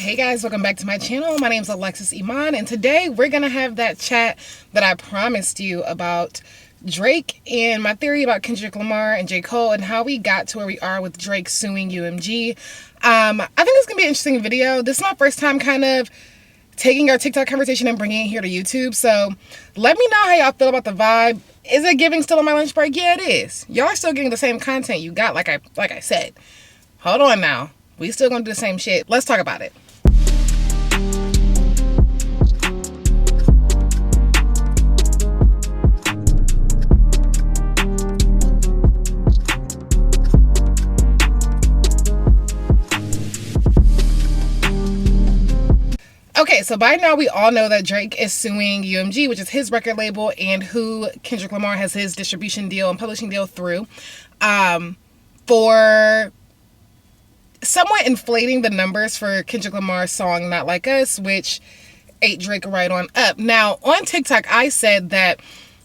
Hey guys, welcome back to my channel. My name is AlexusIman, and today we're gonna have that chat that I promised you about Drake and my theory about Kendrick Lamar and J. Cole and how we got to where we are with Drake suing UMG. I think it's gonna be an interesting video. This is my first time kind of taking our TikTok conversation and bringing it here to YouTube. So let me know how y'all feel about the vibe. Is it giving still on my lunch break? Yeah, it is. Y'all are still getting the same content you got, like I said. Hold on now. We still gonna do the same shit. Let's talk about it. Okay, so by now we all know that Drake is suing UMG, which is his record label and who Kendrick Lamar has his distribution deal and publishing deal through, for somewhat inflating the numbers for Kendrick Lamar's song Not Like Us, which ate Drake right on up. Now, on TikTok, I said that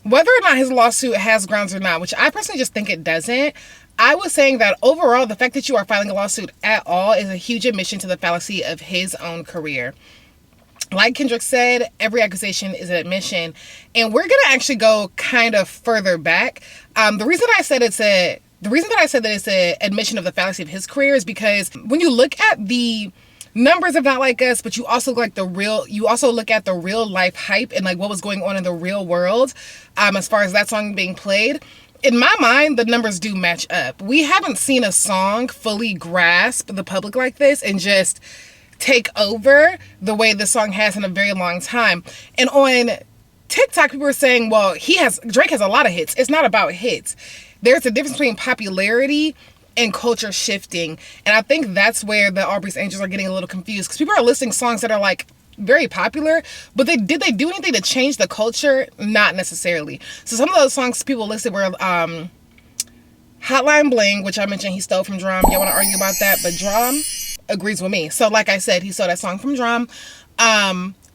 whether or not his lawsuit has grounds or not, which I personally just think it doesn't, I was saying that overall, the fact that you are filing a lawsuit at all is a huge admission to the fallacy of his own career. Like Kendrick said, every accusation is an admission, and we're gonna actually go kind of further back. The reason that I said it's an admission of the fallacy of his career is because when you look at the numbers of Not Like Us, but you also look at the real life hype and like what was going on in the real world, as far as that song being played. In my mind, the numbers do match up. We haven't seen a song fully grasp the public like this and just take over the way the song has in a very long time. And on TikTok, people were saying, well, Drake has a lot of hits. It's not about hits. There's a difference between popularity and culture shifting. And I think that's where the Aubrey's Angels are getting a little confused, because people are listing songs that are like very popular, but did they do anything to change the culture? Not necessarily. So some of those songs people listed were Hotline Bling, which I mentioned he stole from Drum. Y'all want to argue about that, but Drum agrees with me. So like I said, he stole that song from Drum.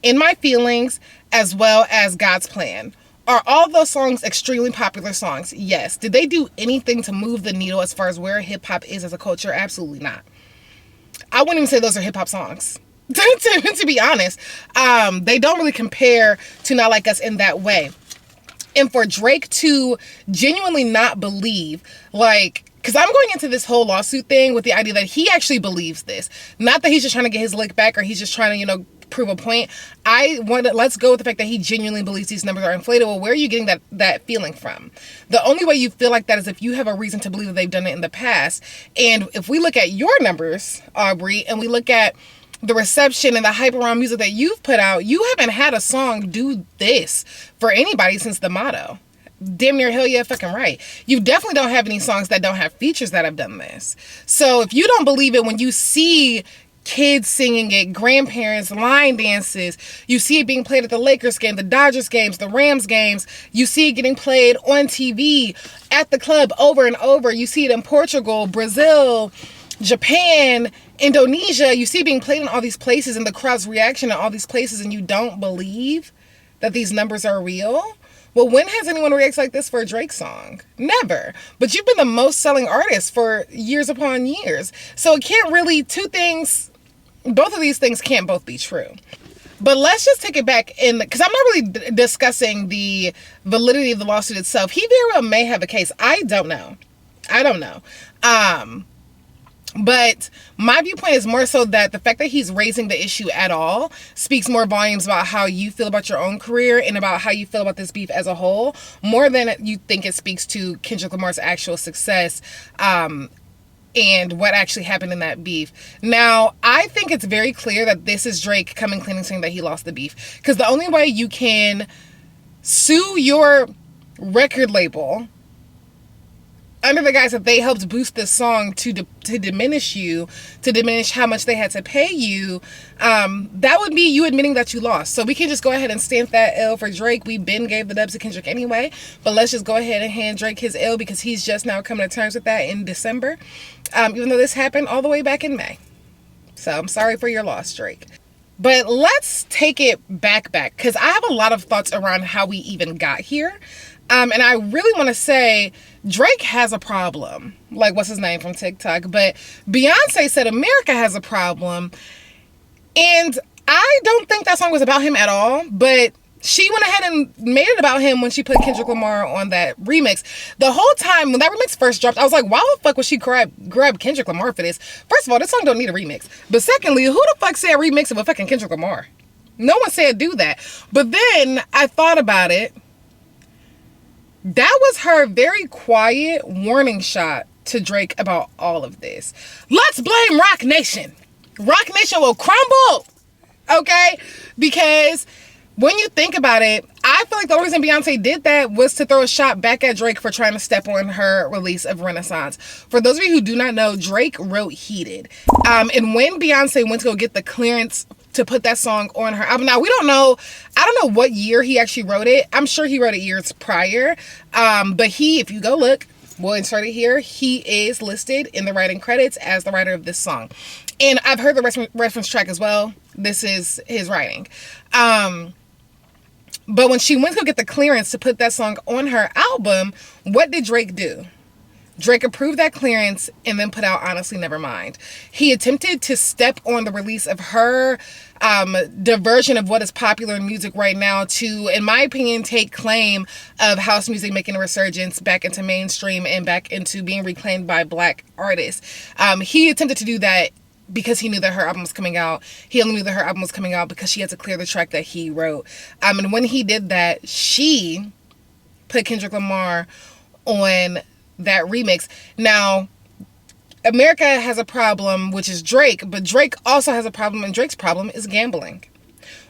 In My Feelings, as well as God's Plan. Are all those songs extremely popular songs? Yes. Did they do anything to move the needle as far as where hip-hop is as a culture? Absolutely not. I wouldn't even say those are hip-hop songs. to be honest. They don't really compare to Not Like Us in that way. And for Drake to genuinely not believe, because I'm going into this whole lawsuit thing with the idea that he actually believes this. Not that he's just trying to get his lick back or he's just trying to, prove a point. Let's go with the fact that he genuinely believes these numbers are inflated. Well, where are you getting that feeling from? The only way you feel like that is if you have a reason to believe that they've done it in the past. And if we look at your numbers, Aubrey, and we look at the reception and the hype around music that you've put out, you haven't had a song do this for anybody since The Motto. Damn near hell yeah fucking right. You definitely don't have any songs that don't have features that have done this. So if you don't believe it when you see kids singing it, grandparents, line dances, you see it being played at the Lakers game, the Dodgers games, the Rams games, you see it getting played on TV, at the club over and over, you see it in Portugal, Brazil, Japan, Indonesia, you see it being played in all these places and the crowd's reaction in all these places, and you don't believe that these numbers are real? Well, when has anyone reacted like this for a Drake song? Never. But you've been the most selling artist for years upon years. So it can't really, both of these things can't both be true. But let's just take it back because I'm not really discussing the validity of the lawsuit itself. He very well may have a case. I don't know. But my viewpoint is more so that the fact that he's raising the issue at all speaks more volumes about how you feel about your own career and about how you feel about this beef as a whole, more than you think it speaks to Kendrick Lamar's actual success and what actually happened in that beef. Now, I think it's very clear that this is Drake coming clean and saying that he lost the beef. Because the only way you can sue your record label under the guise that they helped boost this song to diminish how much they had to pay you, that would be you admitting that you lost. So we can just go ahead and stamp that L for Drake. We been gave the dubs to Kendrick anyway, but let's just go ahead and hand Drake his L because he's just now coming to terms with that in December, even though this happened all the way back in May. So I'm sorry for your loss, Drake. But let's take it back because I have a lot of thoughts around how we even got here. And I really want to say Drake has a problem. Like, what's his name from TikTok? But Beyonce said America has a problem. And I don't think that song was about him at all, but she went ahead and made it about him when she put Kendrick Lamar on that remix. The whole time when that remix first dropped, I was like, why the fuck would she grab Kendrick Lamar for this? First of all, this song don't need a remix. But secondly, who the fuck said remix of a fucking Kendrick Lamar? No one said do that. But then I thought about it. That was her very quiet warning shot to Drake about all of this. Let's blame Roc Nation. Roc Nation will crumble. Okay? Because when you think about it, I feel like the only reason Beyonce did that was to throw a shot back at Drake for trying to step on her release of Renaissance. For those of you who do not know, Drake wrote Heated. And when Beyonce went to go get the clearance to put that song on her album. Now, we don't know, I don't know what year he actually wrote it. I'm sure he wrote it years prior. But he, if you go look, we'll insert it here, he is listed in the writing credits as the writer of this song. And I've heard the reference track as well. This is his writing. But when she went to go get the clearance to put that song on her album, what did Drake do? Drake approved that clearance and then put out Honestly Nevermind. He attempted to step on the release of her diversion of what is popular in music right now to, in my opinion, take claim of house music making a resurgence back into mainstream and back into being reclaimed by Black artists. He attempted to do that because he knew that her album was coming out. He only knew that her album was coming out because she had to clear the track that he wrote. And when he did that, she put Kendrick Lamar on that remix. Now, America has a problem, which is Drake, but Drake also has a problem, and Drake's problem is gambling.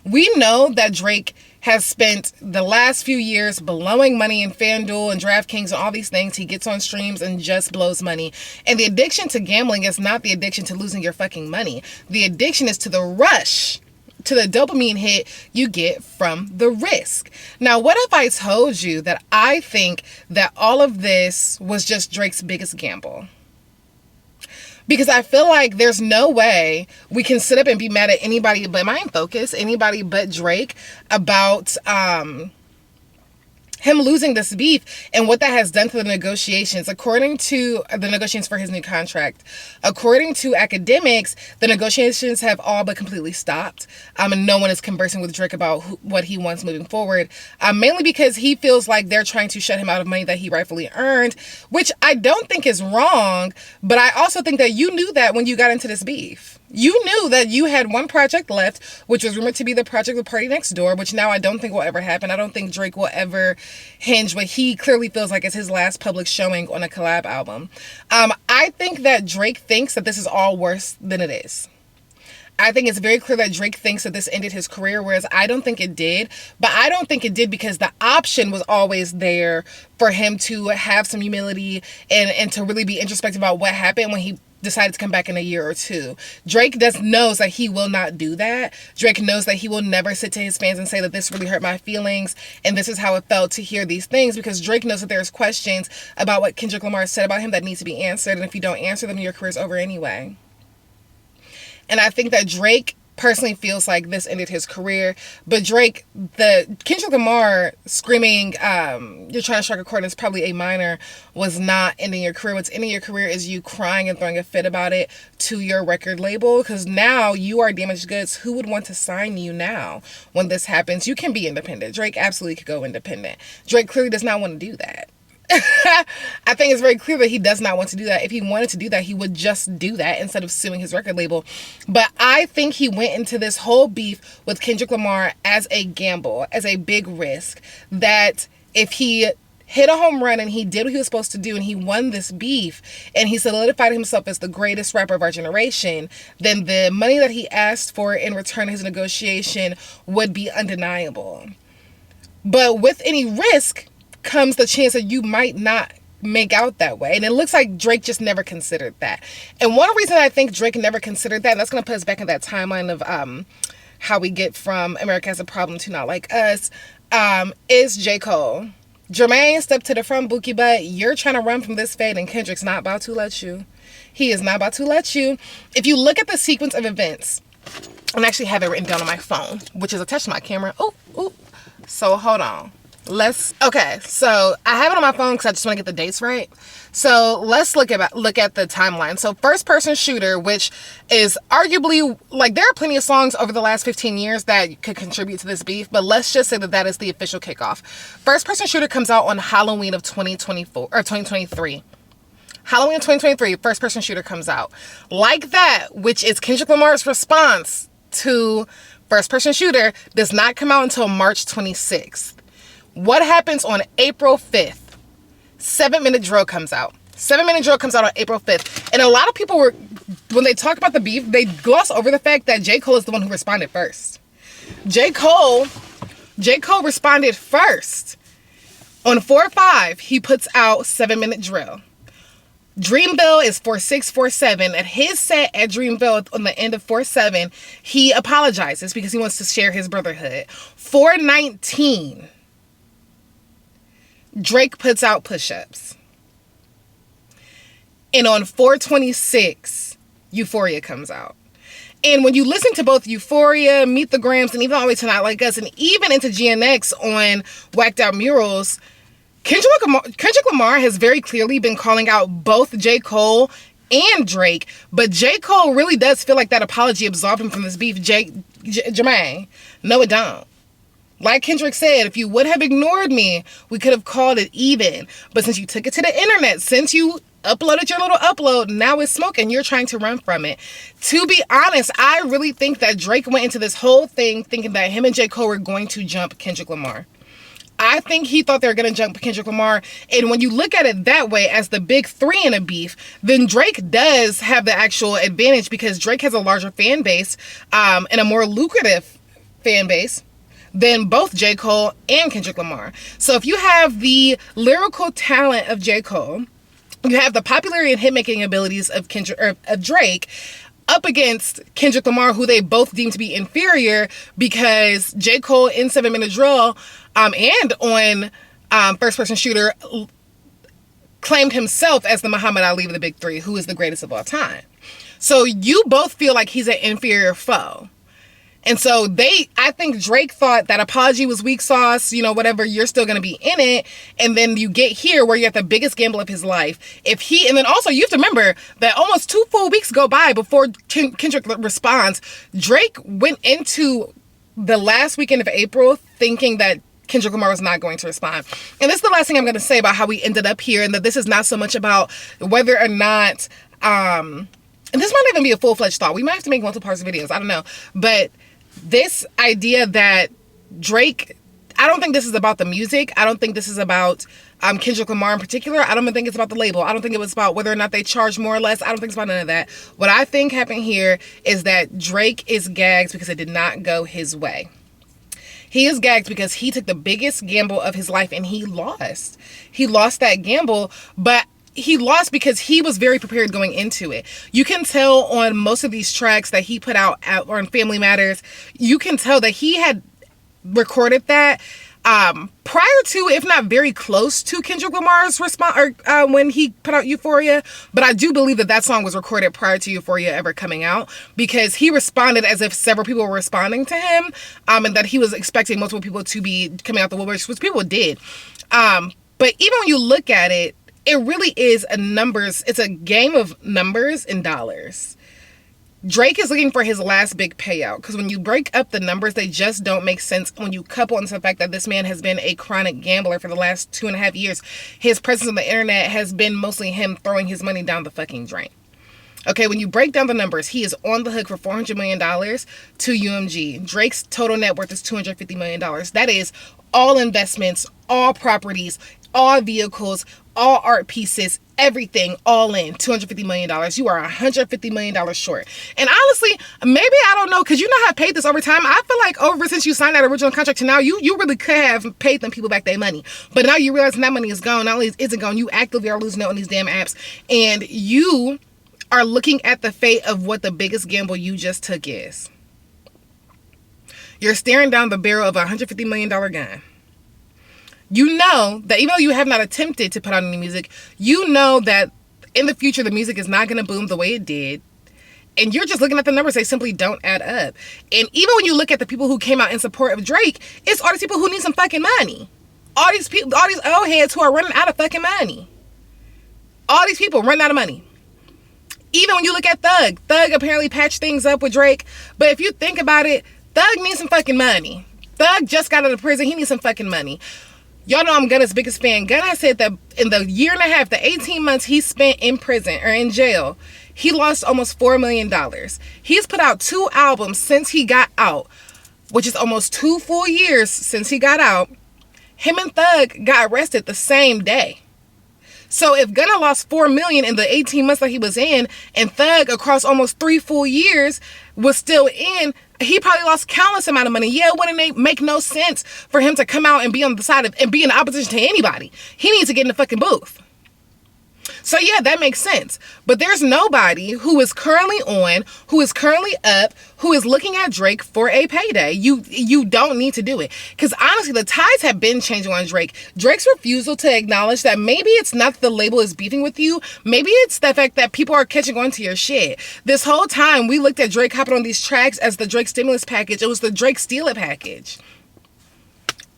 We know that Drake has spent the last few years blowing money in FanDuel and DraftKings and all these things. He gets on streams and just blows money. And the addiction to gambling is not the addiction to losing your fucking money. The addiction is to the rush, to the dopamine hit you get from the risk. Now, what if I told you that I think that all of this was just Drake's biggest gamble? Because I feel like there's no way we can sit up and be mad at anybody but Mind Focus, anybody but Drake about him losing this beef and what that has done to the negotiations. According to the negotiations for his new contract, according to academics, the negotiations have all but completely stopped. And no one is conversing with Drake about what he wants moving forward. Mainly because he feels like they're trying to shut him out of money that he rightfully earned, which I don't think is wrong. But I also think that you knew that when you got into this beef. You knew that you had one project left, which was rumored to be the project with Party Next Door, which now I don't think will ever happen. I don't think Drake will ever hinge what he clearly feels like is his last public showing on a collab album. I think that Drake thinks that this is all worse than it is. I think it's very clear that Drake thinks that this ended his career, whereas I don't think it did. But I don't think it did because the option was always there for him to have some humility and to really be introspective about what happened when he decided to come back in a year or two. Drake knows that he will not do that. Drake knows that he will never sit to his fans and say that this really hurt my feelings and this is how it felt to hear these things, because Drake knows that there's questions about what Kendrick Lamar said about him that needs to be answered, and if you don't answer them, your career's over anyway. And I think that Drake personally feels like this ended his career. But Drake, the Kendrick Lamar screaming, you're trying to strike a chord, it's probably a minor, was not ending your career. What's ending your career is you crying and throwing a fit about it to your record label, because now you are damaged goods. Who would want to sign you now when this happens? You can be independent. Drake absolutely could go independent. Drake clearly does not want to do that. I think it's very clear that he does not want to do that. If he wanted to do that, he would just do that instead of suing his record label. But I think he went into this whole beef with Kendrick Lamar as a gamble, as a big risk, that if he hit a home run and he did what he was supposed to do and he won this beef and he solidified himself as the greatest rapper of our generation, then the money that he asked for in return his negotiation would be undeniable. But with any risk comes the chance that you might not make out that way. And it looks like Drake just never considered that. And one reason I think Drake never considered that, and that's going to put us back in that timeline of how we get from America Has a Problem to Not Like Us, is J. Cole. Jermaine, step to the front, Bookie Butt. You're trying to run from this fate, and Kendrick's not about to let you. He is not about to let you. If you look at the sequence of events, and I actually have it written down on my phone, which is attached to my camera. Oh, so hold on. Okay, so I have it on my phone because I just want to get the dates right. So let's look at the timeline. So First Person Shooter, which is arguably, like, there are plenty of songs over the last 15 years that could contribute to this beef, but let's just say that that is the official kickoff. First Person Shooter comes out on Halloween of 2024 or 2023. Halloween of 2023, First Person Shooter comes out. Like That, which is Kendrick Lamar's response to First Person Shooter, does not come out until March 26th. What happens on April 5th? 7 Minute Drill comes out. 7 Minute Drill comes out on April 5th. And a lot of people when they talk about the beef, they gloss over the fact that J. Cole is the one who responded first. J. Cole responded first. On 4/5, he puts out 7 Minute Drill. Dreamville is 4647. At his set at Dreamville on the end of 47, he apologizes because he wants to share his brotherhood. 419. Drake puts out Push-Ups. And on 426, Euphoria comes out. And when you listen to both Euphoria, Meet the Grams, and even Always Tonight Like Us, and even into GNX on Whacked Out Murals, Kendrick Lamar has very clearly been calling out both J. Cole and Drake, but J. Cole really does feel like that apology absolved him from this beef. Jermaine, no it don't. Like Kendrick said, if you would have ignored me, we could have called it even. But since you took it to the internet, since you uploaded your little upload, now it's smoke and you're trying to run from it. To be honest, I really think that Drake went into this whole thing thinking that him and J. Cole were going to jump Kendrick Lamar. I think he thought they were going to jump Kendrick Lamar. And when you look at it that way, as the big three in a beef, then Drake does have the actual advantage because Drake has a larger fan base and a more lucrative fan base than both J. Cole and Kendrick Lamar. So if you have the lyrical talent of J. Cole, you have the popularity and hit-making abilities of Drake, up against Kendrick Lamar, who they both deem to be inferior because J. Cole in 7 Minute Drill and on First Person Shooter claimed himself as the Muhammad Ali of the big three, who is the greatest of all time. So you both feel like he's an inferior foe. And so I think Drake thought that apology was weak sauce, whatever, you're still going to be in it. And then you get here where you're at the biggest gamble of his life. And then also you have to remember that almost 2 full weeks go by before Kendrick responds. Drake went into the last weekend of April thinking that Kendrick Lamar was not going to respond. And this is the last thing I'm going to say about how we ended up here, and that this is not so much about whether or not, and this might even be a full-fledged thought. We might have to make multiple parts of videos. I don't know. But this idea that Drake, I don't think this is about the music. I don't think this is about Kendrick Lamar in particular. I don't even think it's about the label. I don't think it was about whether or not they charge more or less. I don't think it's about none of that. What I think happened here is that Drake is gagged because it did not go his way. He is gagged because he took the biggest gamble of his life and he lost. He lost that gamble, but he lost because he was very prepared going into it. You can tell on most of these tracks that he put out on Family Matters, you can tell that he had recorded that prior to, if not very close to, Kendrick Lamar's response when he put out Euphoria. But I do believe that song was recorded prior to Euphoria ever coming out, because he responded as if several people were responding to him, and that he was expecting multiple people to be coming out the woodworks, which people did. But even when you look at it, it really is it's a game of numbers and dollars. Drake is looking for his last big payout, because when you break up the numbers, they just don't make sense when you couple into the fact that this man has been a chronic gambler for the last 2.5 years. His presence on the internet has been mostly him throwing his money down the fucking drain. Okay, when you break down the numbers, he is on the hook for $400 million to UMG. Drake's total net worth is $250 million. That is all investments, all properties, all vehicles, all art pieces, everything, all in, $250 million. You are $150 million short. And honestly, maybe, I don't know, because you know how I paid this over time. I feel like over since you signed that original contract to now, you really could have paid them people back their money. But now you realize that money is gone. Not only is it gone, you actively are losing out on these damn apps. And you are looking at the fate of what the biggest gamble you just took is. You're staring down the barrel of a $150 million gun. You know that even though you have not attempted to put out any music, you know that in the future the music is not going to boom the way it did. And you're just looking at the numbers, they simply don't add up. And even when you look at the people who came out in support of Drake, it's all these people who need some fucking money. All these people, all these old heads who are running out of fucking money. All these people running out of money. Even when you look at Thug apparently patched things up with Drake. But if you think about it, Thug needs some fucking money. Thug just got out of prison. He needs some fucking money. Y'all know I'm Gunna's biggest fan. Gunna said that in the year and a half, the 18 months he spent in prison or in jail, he lost almost $4 million. He's put out 2 albums since he got out, which is almost 2 full years since he got out. Him and Thug got arrested the same day. So if Gunna lost $4 million in the 18 months that he was in, and Thug across almost 3 full years was still in, he probably lost countless amount of money. Yeah, it wouldn't make no sense for him to come out and be on the side of and be in opposition to anybody. He needs to get in the fucking booth. So yeah, that makes sense. But there's nobody who is currently on, who is currently up, who is looking at Drake for a payday. You don't need to do it. Because honestly, the tides have been changing on Drake. Drake's refusal to acknowledge that maybe it's not the label is beefing with you. Maybe it's the fact that people are catching on to your shit. This whole time, we looked at Drake hopping on these tracks as the Drake stimulus package. It was the Drake steal it package.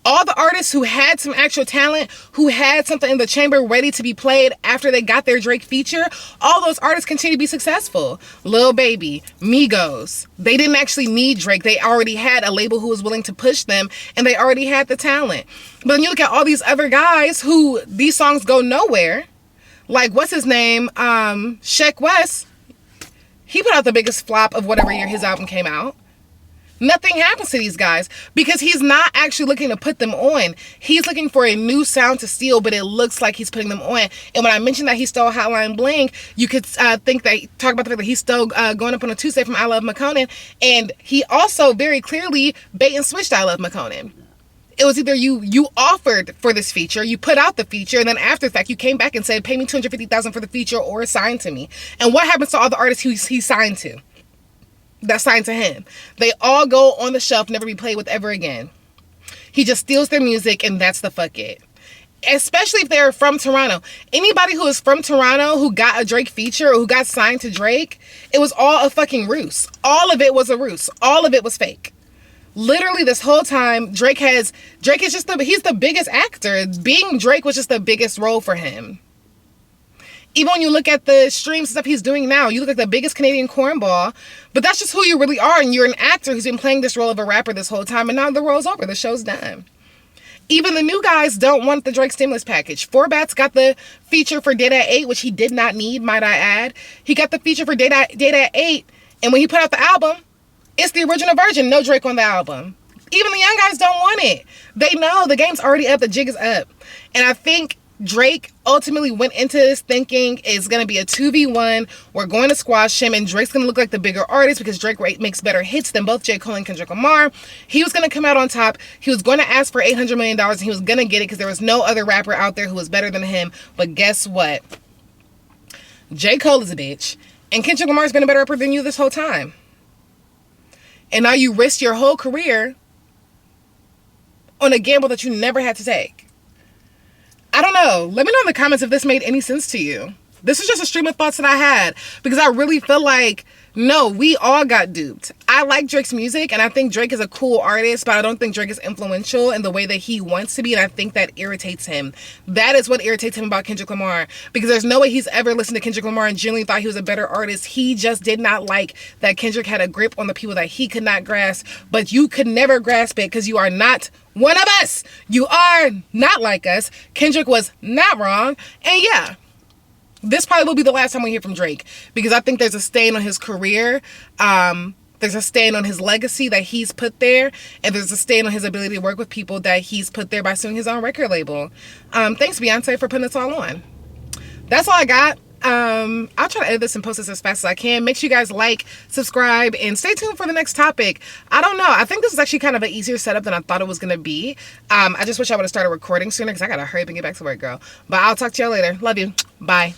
All the artists who had some actual talent, who had something in the chamber ready to be played after they got their Drake feature, all those artists continue to be successful. Lil Baby, Migos, they didn't actually need Drake. They already had a label who was willing to push them, and they already had the talent. But then you look at all these other guys who these songs go nowhere. Like, what's his name? Sheck West. He put out the biggest flop of whatever year his album came out. Nothing happens to these guys because he's not actually looking to put them on. He's looking for a new sound to steal, but it looks like he's putting them on. And when I mentioned that he stole Hotline Bling, you could think that, talk about the fact that he stole Going Up on a Tuesday from I Love McConan. And he also very clearly bait and switched I Love McConan. It was either you offered for this feature, you put out the feature, and then after the fact, you came back and said, pay me $250,000 for the feature or sign to me. And what happens to all the artists he signed to? That signed to him. They all go on the shelf, never be played with ever again. He just steals their music, and that's the fuck it. Especially if they're from Toronto. Anybody who is from Toronto who got a Drake feature or who got signed to Drake, it was all a fucking ruse. All of it was a ruse. All of it was fake. Literally this whole time, Drake is just he's the biggest actor. Being Drake was just the biggest role for him. Even when you look at the streams stuff he's doing now, you look like the biggest Canadian cornball, but that's just who you really are, and you're an actor who's been playing this role of a rapper this whole time, and now the role's over, the show's done. Even the new guys don't want the Drake stimulus package. Forbats got the feature for Date at 8, which he did not need, might I add. He got the feature for Date at 8, and when he put out the album, it's the original version, no Drake on the album. Even the young guys don't want it. They know the game's already up, the jig is up. And I think Drake ultimately went into this thinking it's going to be a 2v1. We're going to squash him, and Drake's going to look like the bigger artist because Drake makes better hits than both J. Cole and Kendrick Lamar. He was going to come out on top. He was going to ask for $800 million, and he was going to get it because there was no other rapper out there who was better than him. But guess what? J. Cole is a bitch, and Kendrick Lamar's been a better rapper than you this whole time. And now you risked your whole career on a gamble that you never had to take. I don't know. Let me know in the comments if this made any sense to you. This is just a stream of thoughts that I had because I really feel like, no, we all got duped. I like Drake's music, and I think Drake is a cool artist, but I don't think Drake is influential in the way that he wants to be, and I think that irritates him. That is what irritates him about Kendrick Lamar, because there's no way he's ever listened to Kendrick Lamar and genuinely thought he was a better artist. He just did not like that Kendrick had a grip on the people that he could not grasp, but you could never grasp it because you are not one of us. You are not like us. Kendrick was not wrong, and yeah. This probably will be the last time we hear from Drake because I think there's a stain on his career. There's a stain on his legacy that he's put there. And there's a stain on his ability to work with people that he's put there by suing his own record label. Thanks, Beyonce, for putting this all on. That's all I got. I'll try to edit this and post this as fast as I can. Make sure you guys like, subscribe, and stay tuned for the next topic. I don't know. I think this is actually kind of an easier setup than I thought it was going to be. I just wish I would have started recording sooner because I got to hurry up and get back to work, girl. But I'll talk to y'all later. Love you. Bye.